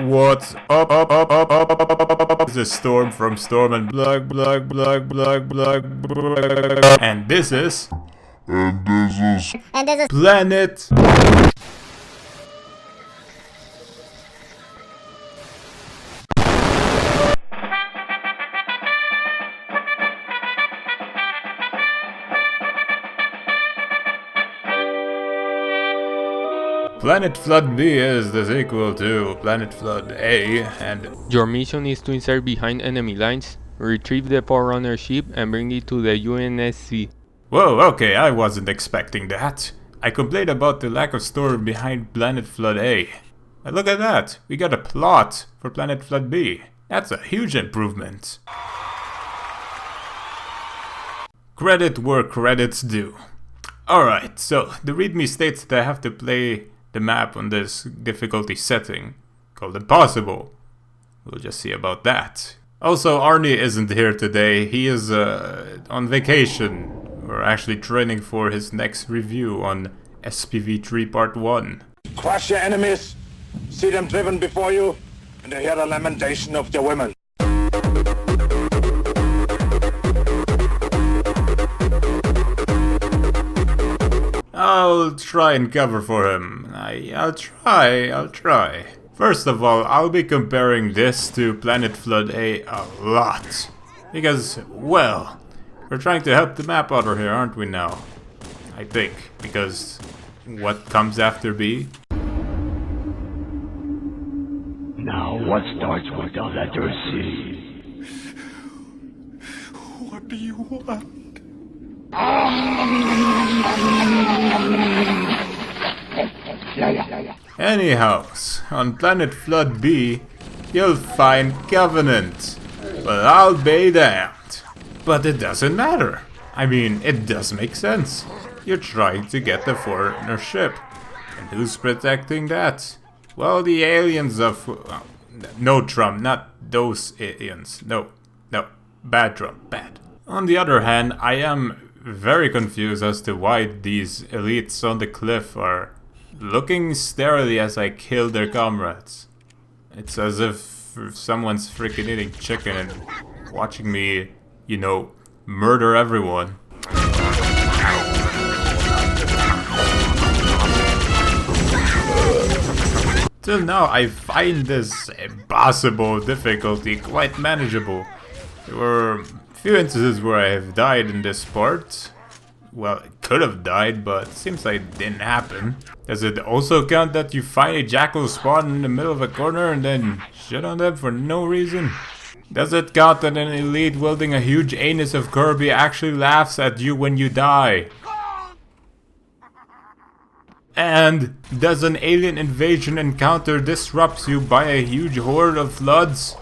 What's up? This is Storm from Storm and Black. And this is Planet. Planet Flood B is the sequel to Planet Flood A, and your mission is to insert behind enemy lines, retrieve the Forerunner ship, and bring it to the UNSC. Whoa, okay, I wasn't expecting that. I complained about the lack of story behind Planet Flood A. But look at that, we got a plot for Planet Flood B. That's a huge improvement. Credit where credit's due. Alright, so the readme states that I have to play the map on this difficulty setting called Impossible. We'll just see about that. Also, Arnie isn't here today. He is on vacation. We're actually training for his next review on SPV3 Part 1. Crush your enemies, see them driven before you, and hear the lamentation of their women. I'll try and cover for him. I'll try. First of all, I'll be comparing this to Planet Flood A lot. Because, well, we're trying to help the map author here, aren't we now? I think, because what comes after B? Now, what starts with the letter C? What do you want? Anyhows, on Planet Flood B, you'll find Covenant. But I'll be damned. But it doesn't matter. I mean, it does make sense. You're trying to get the Forerunner ship. And who's protecting that? Well, the aliens of... no, Trump, not those aliens. No, bad Trump, bad. On the other hand, I am very confused as to why these elites on the cliff are looking starily as I kill their comrades. It's as if someone's freaking eating chicken and watching me, you know, murder everyone. Till now, I find this impossible difficulty quite manageable. There were few instances where I have died in this part. Well, it could have died, but seems like it didn't happen. Does it also count that you find a jackal spawn in the middle of a corner and then shit on them for no reason? Does it count that an elite wielding a huge anus of Kirby actually laughs at you when you die? And does an alien invasion encounter disrupts you by a huge horde of floods?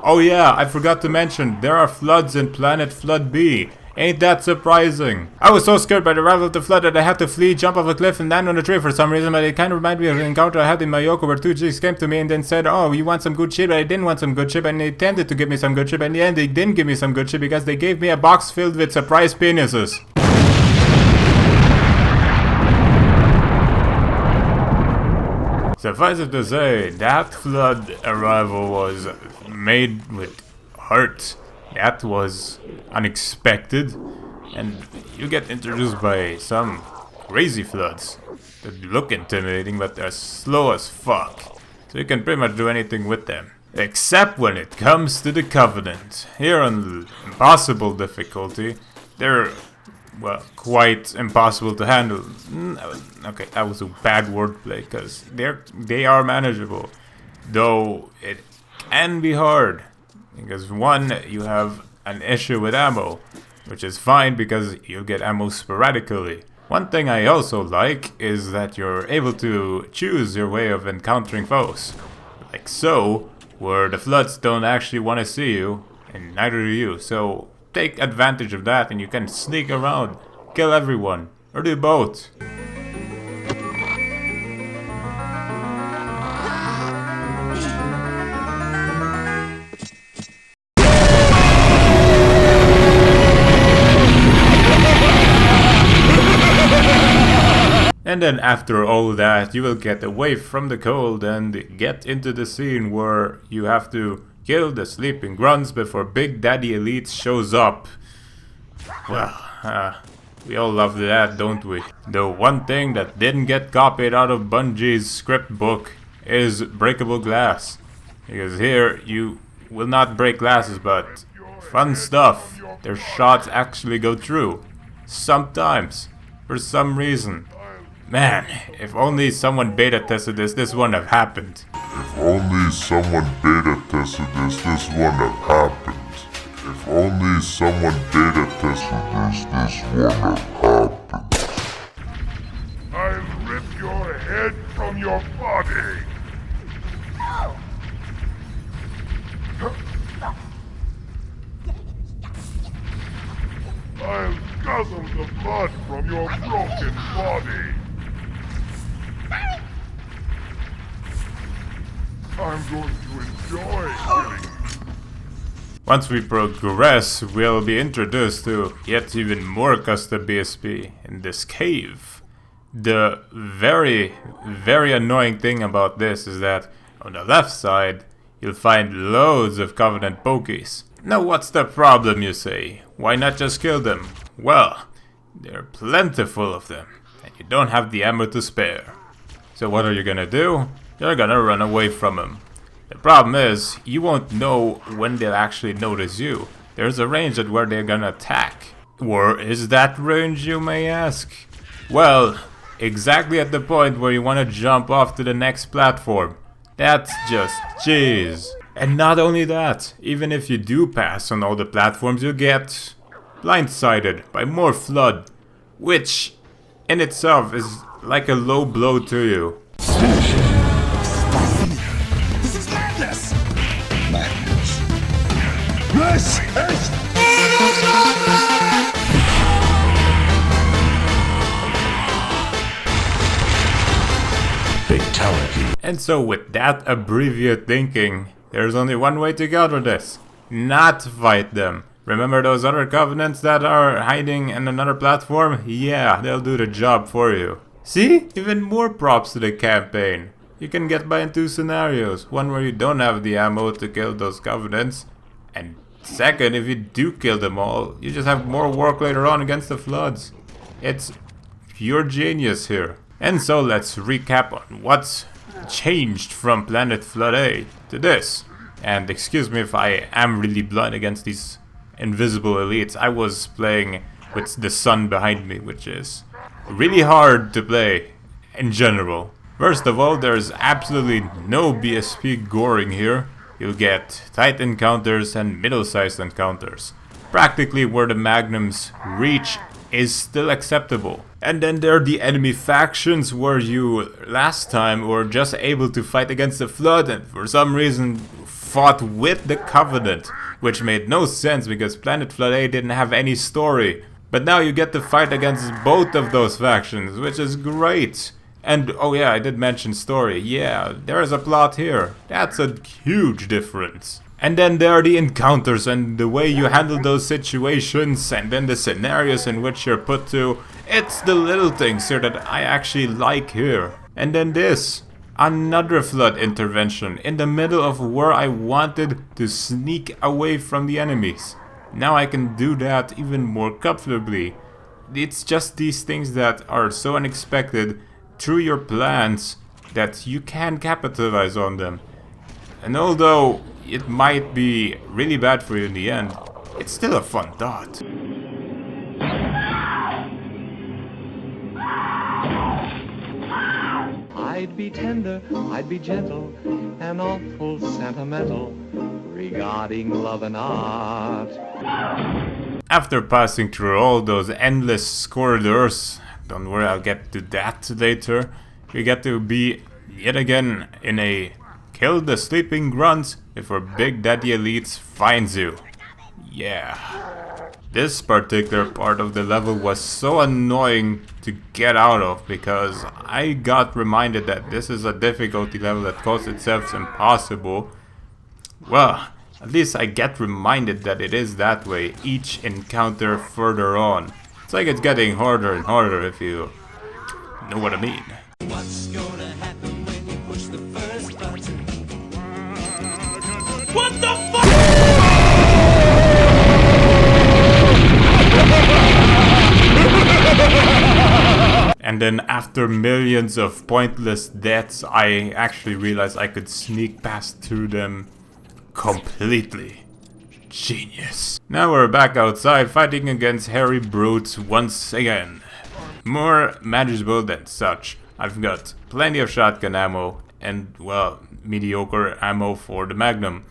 Oh yeah, I forgot to mention, there are floods in Planet Flood B. Ain't that surprising? I was so scared by the arrival of the flood that I had to flee, jump off a cliff, and land on a tree for some reason, but it kind of reminded me of an encounter I had in Mayoko where two Jigs came to me and then said, oh, you want some good shit? But I didn't want some good shit, and they intended to give me some good shit, but in the end they didn't give me some good shit because they gave me a box filled with surprise penises. Suffice it to say, that flood arrival was made with heart. That was unexpected, and you get introduced by some crazy floods that look intimidating, but they're slow as fuck. So you can pretty much do anything with them. Except when it comes to the Covenant. Here on Impossible difficulty, they're, well, quite impossible to handle. Okay, that was a bad wordplay, because they are manageable. Though it can be hard. Because one, you have an issue with ammo, which is fine because you'll get ammo sporadically. One thing I also like is that you're able to choose your way of encountering foes. Like so, where the floods don't actually want to see you, and neither do you. So take advantage of that and you can sneak around, kill everyone, or do both. And then after all that, you will get away from the cold and get into the scene where you have to kill the sleeping grunts before Big Daddy Elite shows up. Well, we all love that, don't we? The one thing that didn't get copied out of Bungie's script book is breakable glass. Because here, you will not break glasses, but fun stuff. Their shots actually go through. Sometimes. For some reason. Man, if only someone beta tested this wouldn't have happened. If only someone beta tested this wouldn't have happened. If only someone beta tested this wouldn't have happened. I'll rip your head from your body. I'll guzzle the blood from your broken body. I'm going to enjoy killing you. Once we progress, we'll be introduced to yet even more custom BSP in this cave. The very, very annoying thing about this is that on the left side, you'll find loads of Covenant pokies. Now what's the problem, you say? Why not just kill them? Well, there are plentiful of them, and you don't have the ammo to spare. So what are you gonna do? You're gonna run away from them. The problem is, you won't know when they'll actually notice you. There's a range at where they're gonna attack. Where is that range, you may ask? Well, exactly at the point where you wanna jump off to the next platform. That's just cheese. And not only that, even if you do pass on all the platforms, you get blindsided by more flood, which in itself is like a low blow to you. This is Fatality. And so with that abbreviate thinking, there's only one way to counter this. Not fight them. Remember those other covenants that are hiding in another platform? Yeah, they'll do the job for you. See? Even more props to the campaign. You can get by in two scenarios. One where you don't have the ammo to kill those covenants. And second, if you do kill them all, you just have more work later on against the floods. It's pure genius here. And so let's recap on what's changed from Planet Flood A to this. And excuse me if I am really blunt against these invisible elites. I was playing with the sun behind me, which is really hard to play in general. First of all, there's absolutely no BSP goring here. You'll get tight encounters and middle-sized encounters. Practically where the magnums reach is still acceptable. And then there are the enemy factions where you last time were just able to fight against the flood and for some reason fought with the Covenant, which made no sense because Planet Flood A didn't have any story. But now you get to fight against both of those factions, which is great. And oh yeah, I did mention story. Yeah, there is a plot here. That's a huge difference. And then there are the encounters and the way you handle those situations and then the scenarios in which you're put to. It's the little things here that I actually like here. And then this. Another flood intervention in the middle of where I wanted to sneak away from the enemies. Now I can do that even more comfortably. It's just these things that are so unexpected through your plans that you can capitalize on them. And although it might be really bad for you in the end, it's still a fun thought. I'd be tender, I'd be gentle, and awful sentimental regarding love and art. After passing through all those endless corridors, don't worry, I'll get to that later, we get to be yet again in a kill the sleeping grunts before Big Daddy Elites finds you. Yeah. This particular part of the level was so annoying to get out of because I got reminded that this is a difficulty level that calls itself impossible. Well, at least I get reminded that it is that way each encounter further on. It's like it's getting harder and harder if you know what I mean. What's gonna happen when you push the first button? And then after millions of pointless deaths, I actually realized I could sneak past through them completely. Genius. Now we're back outside fighting against hairy brutes once again. More manageable than such. I've got plenty of shotgun ammo and, well, mediocre ammo for the Magnum.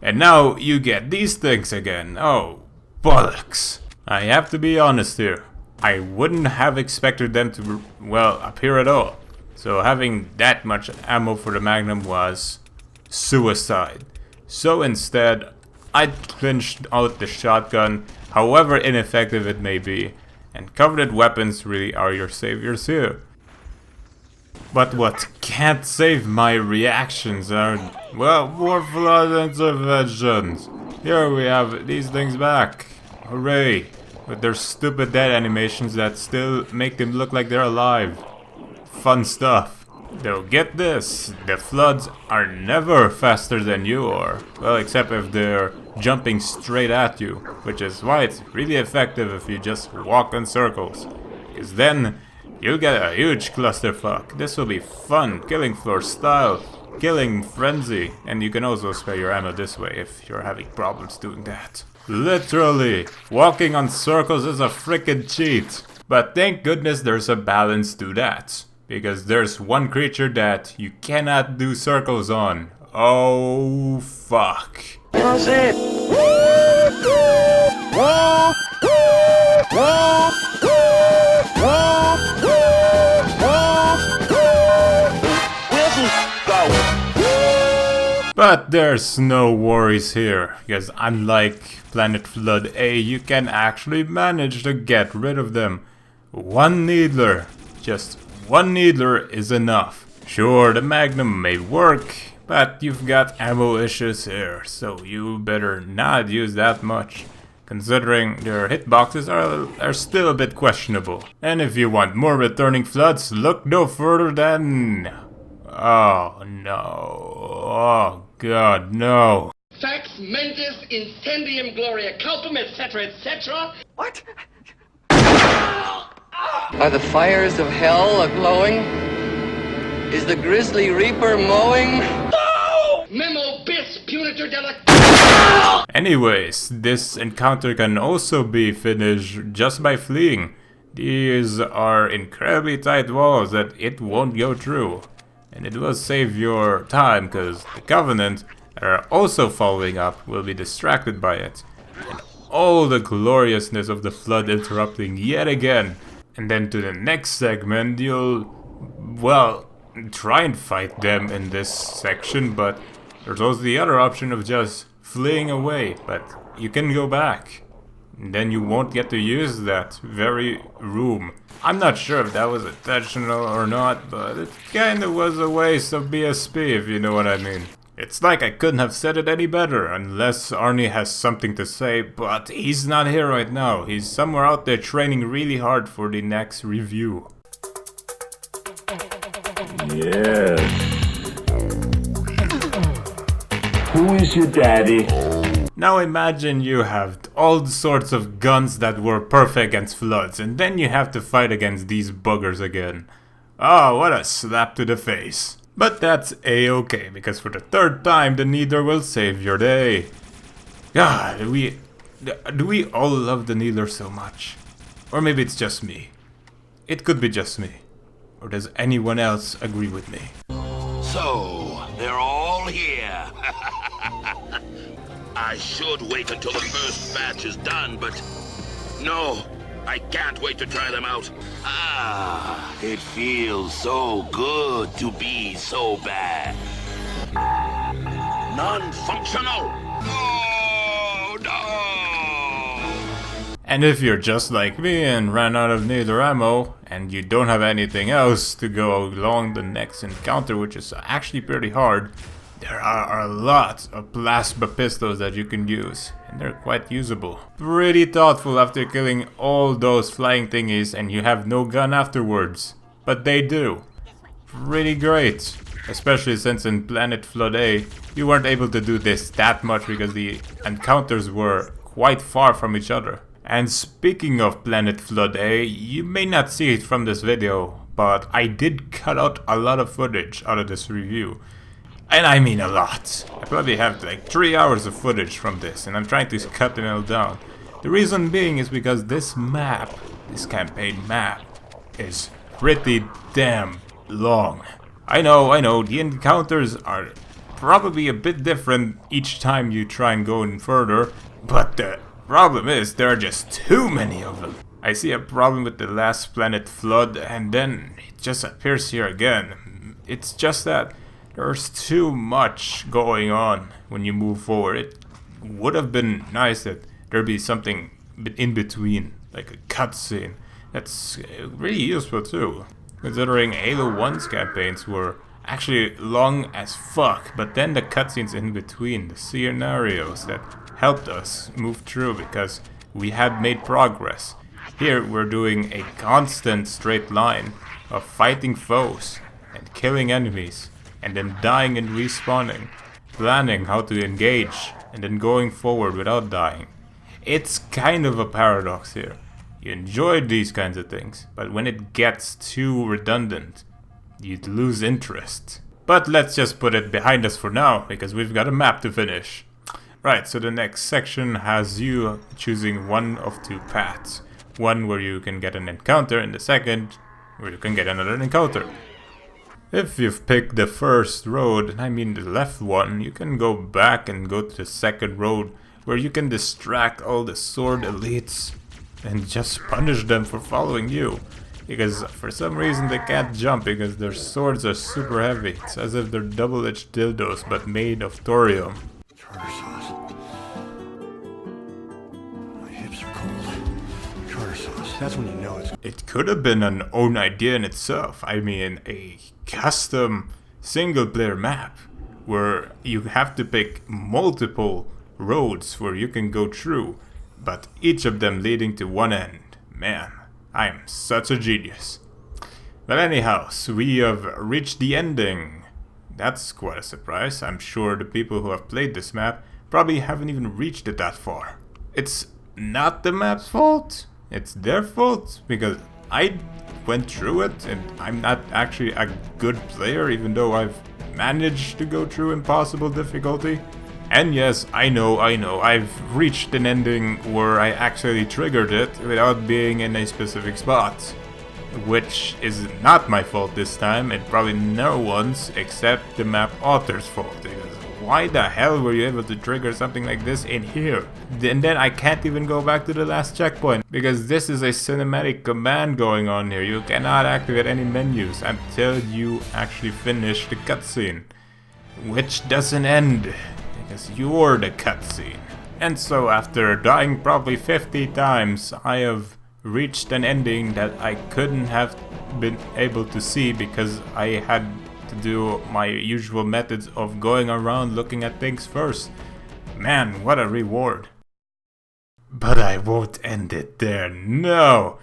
And now you get these things again. Oh, bollocks. I have to be honest here. I wouldn't have expected them to, well, appear at all. So having that much ammo for the Magnum was suicide. So instead, I clinched out the shotgun, however ineffective it may be, and coveted weapons really are your saviors here. But what can't save my reactions are, well, more flood interventions. Here we have these things back. Hooray! With their stupid dead animations that still make them look like they're alive. Fun stuff. Though get this, the floods are never faster than you are. Well, except if they're jumping straight at you. Which is why it's really effective if you just walk in circles. Because then, you'll get a huge clusterfuck. This will be fun, killing floor style, killing frenzy. And you can also spare your ammo this way if you're having problems doing that. Literally, walking on circles is a frickin' cheat. But thank goodness there's a balance to that. Because there's one creature that you cannot do circles on. Oh, fuck. That's it. But there's no worries here, because unlike Planet Flood A, you can actually manage to get rid of them. One needler, just one needler is enough. Sure, the Magnum may work, but you've got ammo issues here, so you better not use that much, considering their hitboxes are still a bit questionable. And if you want more returning floods, look no further than... oh no, oh god, no. Fax mentis incendium gloria culpum, etc., etc. What? Are the fires of hell a-glowing? Is the grisly reaper mowing? Memo bis punitor della... Anyways, this encounter can also be finished just by fleeing. These are incredibly tight walls that it won't go through. And it will save your time, because the Covenant that are also following up will be distracted by it. And all the gloriousness of the flood interrupting yet again. And then to the next segment, you'll, well, try and fight them in this section, but there's also the other option of just fleeing away, but you can go back. And then you won't get to use that very room. I'm not sure if that was intentional or not, but it kinda was a waste of BSP, if you know what I mean. It's like I couldn't have said it any better, unless Arnie has something to say, but he's not here right now. He's somewhere out there training really hard for the next review. Yes. Who is your daddy? Now imagine you have all sorts of guns that were perfect against floods, and then you have to fight against these buggers again. Oh, what a slap to the face. But that's a-okay, because for the third time the Needler will save your day. God, do we all love the Needler so much? Or maybe it's just me. It could be just me. Or does anyone else agree with me? So, they're all here. I should wait until the first batch is done, but no, I can't wait to try them out. Ah, it feels so good to be so bad. Non-functional. Oh, no! And if you're just like me and ran out of Needler ammo, and you don't have anything else to go along the next encounter, which is actually pretty hard, there are a lot of plasma pistols that you can use, and they're quite usable. Pretty thoughtful after killing all those flying thingies and you have no gun afterwards. but they do. Pretty great. Especially since in Planet Flood A, you weren't able to do this that much because the encounters were quite far from each other. And speaking of Planet Flood A, you may not see it from this video, but I did cut out a lot of footage out of this review. And I mean a lot. I probably have like 3 hours of footage from this, and I'm trying to cut them all down. The reason being is because this map, this campaign map, is pretty damn long. I know, the encounters are probably a bit different each time you try and go in further, but the problem is there are just too many of them. I see a problem with the last Planet Flood, and then it just appears here again. It's just that there's too much going on when you move forward. It would have been nice that there'd be something in between, like a cutscene. That's really useful too, considering Halo 1's campaigns were actually long as fuck, but then the cutscenes in between, the scenarios that helped us move through because we had made progress. Here we're doing a constant straight line of fighting foes and killing enemies and then dying and respawning, planning how to engage and then going forward without dying. It's kind of a paradox here. You enjoy these kinds of things, but when it gets too redundant, you'd lose interest. But let's just put it behind us for now, because we've got a map to finish. Right, so the next section has you choosing one of two paths. One where you can get an encounter, and the second where you can get another encounter. If you've picked the first road, and I mean the left one, you can go back and go to the second road, where you can distract all the sword elites and just punish them for following you. Because for some reason they can't jump because their swords are super heavy. It's as if they're double-edged dildos but made of thorium. Tartar sauce. My hips are cold. Tartar sauce. That's when you know it's... It could have been an own idea in itself. I mean, a custom single-player map where you have to pick multiple roads where you can go through, but each of them leading to one end. Man, I am such a genius. But anyhow, so we have reached the ending. That's quite a surprise. I'm sure the people who have played this map probably haven't even reached it that far. It's not the map's fault. It's their fault, because I went through it and I'm not actually a good player, even though I've managed to go through impossible difficulty. And yes, I know, I've reached an ending where I actually triggered it without being in a specific spot. Which is not my fault this time, and probably no one's except the map author's fault. Because why the hell were you able to trigger something like this in here? And then I can't even go back to the last checkpoint, because this is a cinematic command going on here. You cannot activate any menus until you actually finish the cutscene. Which doesn't end, because you're the cutscene. And so after dying probably 50 times, I have reached an ending that I couldn't have been able to see because I had to do my usual methods of going around looking at things first. Man, what a reward. But I won't end it there. No.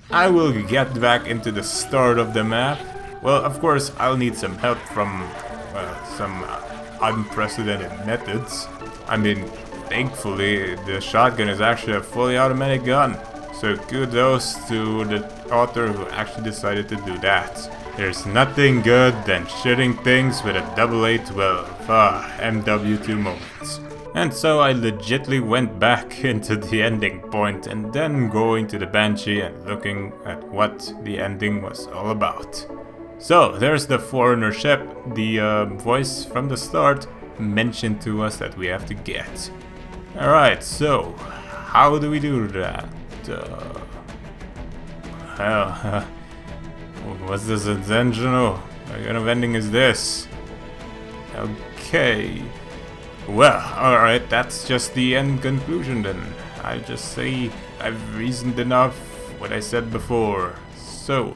I will get back into the start of the map. Well, of course, I'll need some help from, some unprecedented methods. I mean, thankfully, the shotgun is actually a fully automatic gun. So kudos to the author who actually decided to do that. There's nothing good than shooting things with a AA-12. MW2 moments. And so I legitly went back into the ending point and then going to the Banshee and looking at what the ending was all about. So there's the foreigner ship. The voice from the start mentioned to us that we have to get. Alright, so how do we do that? Was this intentional? What kind of ending is this? Okay. Well, alright, that's just the end conclusion then. I just say I've reasoned enough what I said before. So,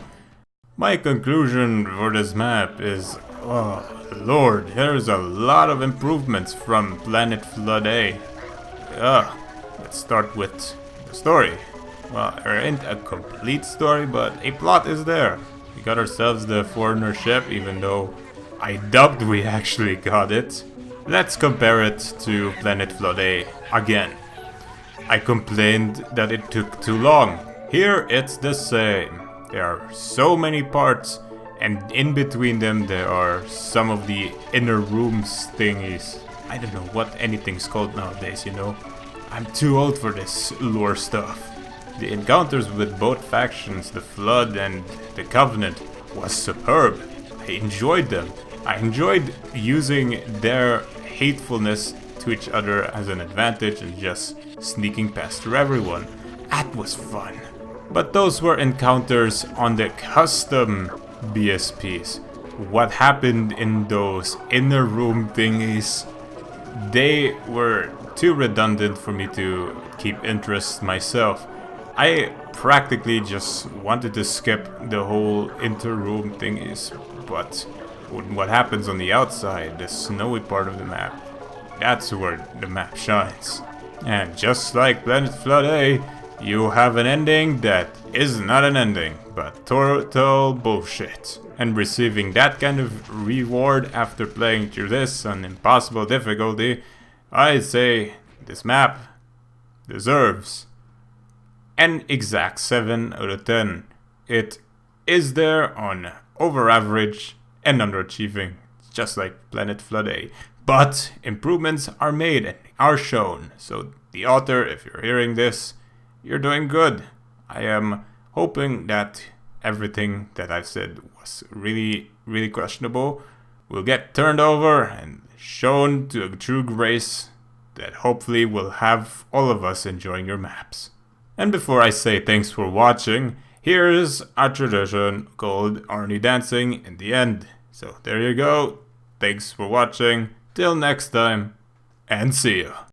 my conclusion for this map is, oh lord, there's a lot of improvements from Planet Flood A. Let's start with the story. Well, there ain't a complete story, but a plot is there. We got ourselves the foreigner ship, even though I dubbed we actually got it. Let's compare it to Planet Flood A again. I complained that it took too long. Here it's the same. There are so many parts, and in between them there are some of the inner rooms thingies. I don't know what anything's called nowadays, you know. I'm too old for this lore stuff. The encounters with both factions, the Flood and the Covenant, was superb. I enjoyed them. I enjoyed using their hatefulness to each other as an advantage and just sneaking past through everyone. That was fun. But those were encounters on the custom BSPs. What happened in those inner room thingies, they were too redundant for me to keep interest myself. I practically just wanted to skip the whole inter-room thingies, but what happens on the outside, the snowy part of the map, that's where the map shines. And just like Planet Flood A, you have an ending that is not an ending, but total bullshit. And receiving that kind of reward after playing through this on impossible difficulty, I'd say this map deserves an exact 7 out of 10. It is there on over average and underachieving, just like Planet Flood A. But improvements are made and are shown. So the author, if you're hearing this, you're doing good. I am hoping that everything that I've said was really, really questionable will get turned over and shown to a true grace that hopefully will have all of us enjoying your maps. And before I say thanks for watching, here's a tradition called Arnie dancing in the end. So there you go. Thanks for watching. Till next time, and see ya.